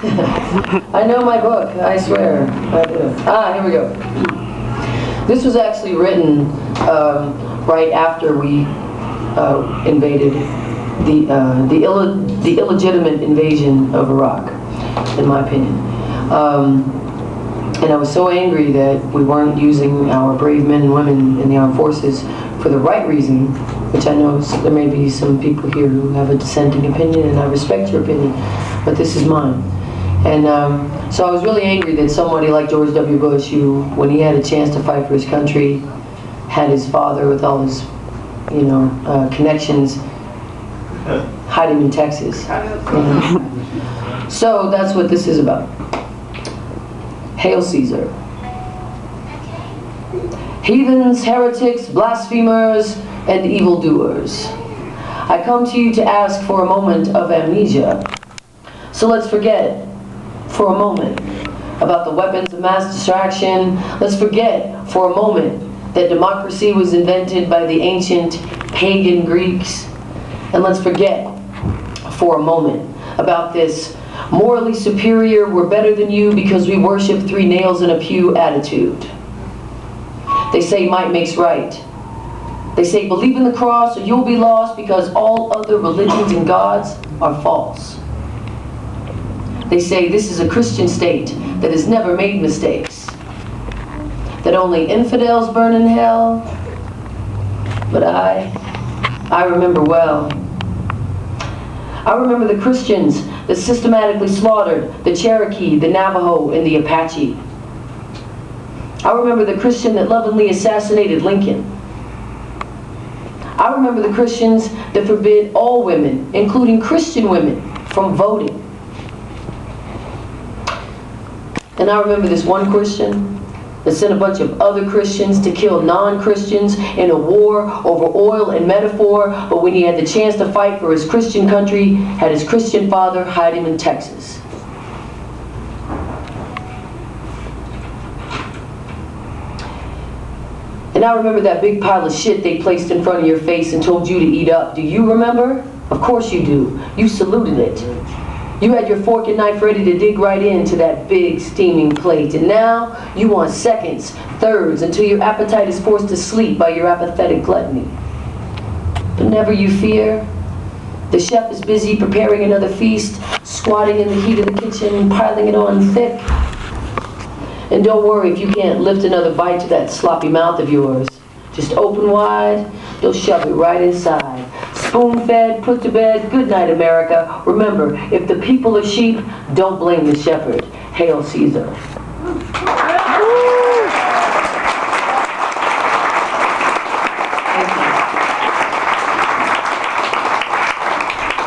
I know my book, I swear. I do. Here we go. This was actually written right after we invaded the illegitimate invasion of Iraq, in my opinion. And I was so angry that we weren't using our brave men and women in the armed forces for the right reason, which I know there may be some people here who have a dissenting opinion, and I respect your opinion, but this is mine. And so I was really angry that somebody like George W. Bush, who, when he had a chance to fight for his country, had his father with all his, connections, hiding in Texas. So that's what this is about. Hail Caesar. Heathens, heretics, blasphemers, and evildoers, I come to you to ask for a moment of amnesia. So let's forget for a moment about the weapons of mass distraction. Let's forget for a moment that democracy was invented by the ancient pagan Greeks. And let's forget for a moment about this morally superior, we're better than you because we worship three nails in a pew attitude. They say might makes right. They say believe in the cross or you'll be lost because all other religions and gods are false. They say this is a Christian state that has never made mistakes, that only infidels burn in hell. But I remember well. I remember the Christians that systematically slaughtered the Cherokee, the Navajo, and the Apache. I remember the Christian that lovingly assassinated Lincoln. I remember the Christians that forbid all women, including Christian women, from voting. And I remember this one Christian that sent a bunch of other Christians to kill non-Christians in a war over oil and metaphor, but when he had the chance to fight for his Christian country, had his Christian father hide him in Texas. And I remember that big pile of shit they placed in front of your face and told you to eat up. Do you remember? Of course you do. You saluted it. You had your fork and knife ready to dig right into that big steaming plate. And now you want seconds, thirds, until your appetite is forced to sleep by your apathetic gluttony. But never you fear. The chef is busy preparing another feast, squatting in the heat of the kitchen, piling it on thick. And don't worry if you can't lift another bite to that sloppy mouth of yours. Just open wide, you'll shove it right inside. Spoon-fed, put to bed, good night America. Remember, if the people are sheep, don't blame the shepherd. Hail Caesar.